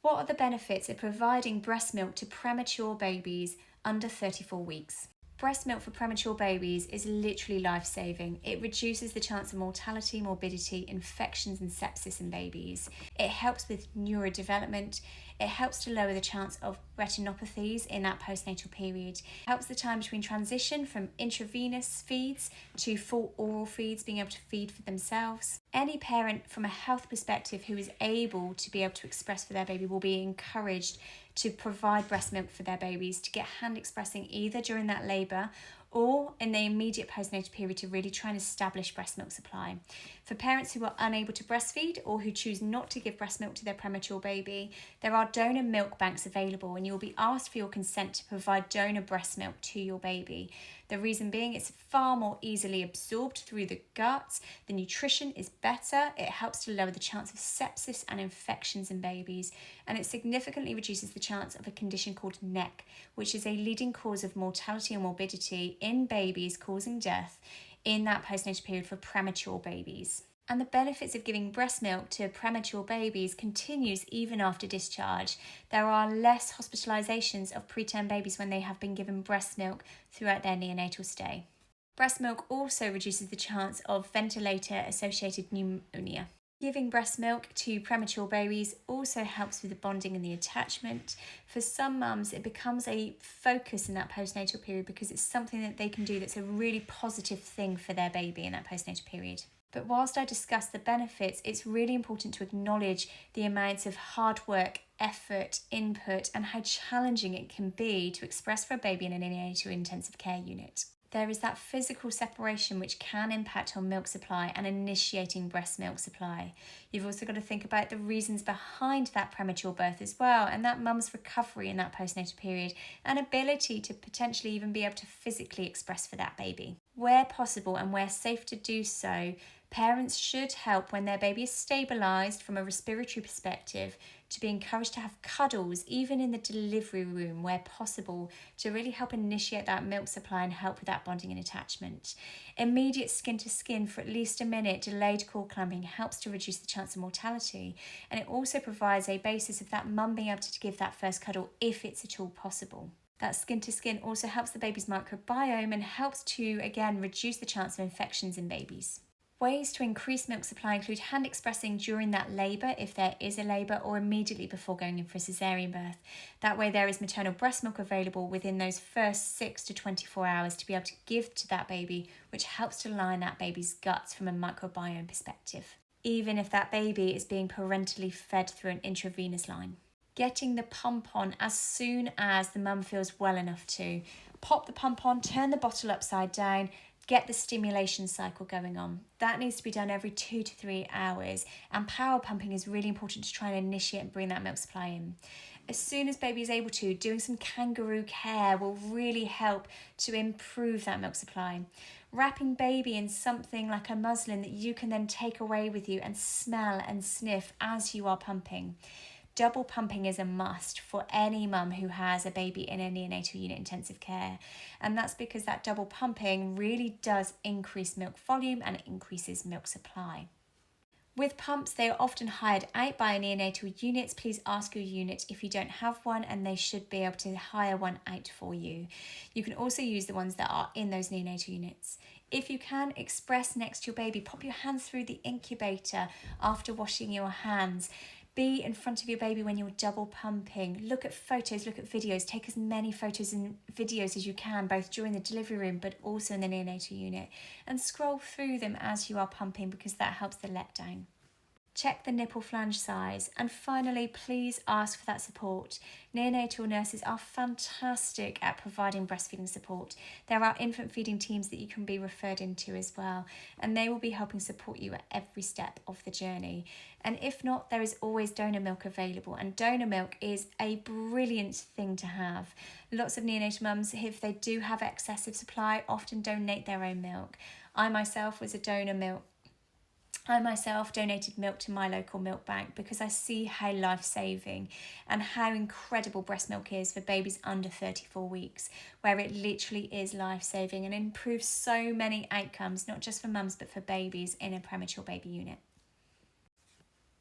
What are the benefits of providing breast milk to premature babies under 34 weeks? Breast milk for premature babies is literally life-saving. It reduces the chance of mortality, morbidity, infections and sepsis in babies. It helps with neurodevelopment. It helps to lower the chance of retinopathies in that postnatal period. It helps the time between transition from intravenous feeds to full oral feeds, being able to feed for themselves. Any parent from a health perspective who is able to be able to express for their baby will be encouraged to provide breast milk for their babies, to get hand expressing either during that labour or in the immediate postnatal period to really try and establish breast milk supply. For parents who are unable to breastfeed or who choose not to give breast milk to their premature baby, there are donor milk banks available and you will be asked for your consent to provide donor breast milk to your baby. The reason being it's far more easily absorbed through the gut, the nutrition is better, it helps to lower the chance of sepsis and infections in babies, and it significantly reduces the chance of a condition called NEC, which is a leading cause of mortality and morbidity in babies, causing death in that postnatal period for premature babies. And the benefits of giving breast milk to premature babies continues even after discharge. There are less hospitalisations of preterm babies when they have been given breast milk throughout their neonatal stay. Breast milk also reduces the chance of ventilator-associated pneumonia. Giving breast milk to premature babies also helps with the bonding and the attachment. For some mums, it becomes a focus in that postnatal period because it's something that they can do that's a really positive thing for their baby in that postnatal period. But whilst I discuss the benefits, it's really important to acknowledge the amounts of hard work, effort, input, and how challenging it can be to express for a baby in an neonatal intensive care unit. There is that physical separation which can impact on milk supply and initiating breast milk supply. You've also got to think about the reasons behind that premature birth as well, and that mum's recovery in that postnatal period and ability to potentially even be able to physically express for that baby. Where possible and where safe to do so, parents should help when their baby is stabilised from a respiratory perspective to be encouraged to have cuddles even in the delivery room where possible to really help initiate that milk supply and help with that bonding and attachment. Immediate skin to skin for at least a minute delayed cord clamping helps to reduce the chance of mortality, and it also provides a basis of that mum being able to give that first cuddle if it's at all possible. That skin to skin also helps the baby's microbiome and helps to, again, reduce the chance of infections in babies. Ways to increase milk supply include hand expressing during that labour, if there is a labour, or immediately before going in for a caesarean birth. That way there is maternal breast milk available within those first 6 to 24 hours to be able to give to that baby, which helps to line that baby's guts from a microbiome perspective, even if that baby is being parentally fed through an intravenous line. Getting the pump on as soon as the mum feels well enough to. Pop the pump on, turn the bottle upside down, get the stimulation cycle going on. That needs to be done every 2 to 3 hours, and power pumping is really important to try and initiate and bring that milk supply in. As soon as baby is able to, doing some kangaroo care will really help to improve that milk supply. Wrapping baby in something like a muslin that you can then take away with you and smell and sniff as you are pumping. Double pumping is a must for any mum who has a baby in a neonatal unit intensive care. And that's because that double pumping really does increase milk volume and it increases milk supply. With pumps, they are often hired out by neonatal units. Please ask your unit if you don't have one, and they should be able to hire one out for you. You can also use the ones that are in those neonatal units. If you can, express next to your baby. Pop your hands through the incubator after washing your hands. Be in front of your baby when you're double pumping. Look at photos, look at videos. Take as many photos and videos as you can, both during the delivery room but also in the neonatal unit. And scroll through them as you are pumping because that helps the letdown. Check the nipple flange size. And finally, please ask for that support. Neonatal nurses are fantastic at providing breastfeeding support. There are infant feeding teams that you can be referred into as well, and they will be helping support you at every step of the journey. And if not, there is always donor milk available, and donor milk is a brilliant thing to have. Lots of neonatal mums, if they do have excessive supply, often donate their own milk. I myself donated milk to my local milk bank because I see how life-saving and how incredible breast milk is for babies under 34 weeks, where it literally is life-saving and improves so many outcomes, not just for mums but for babies in a premature baby unit.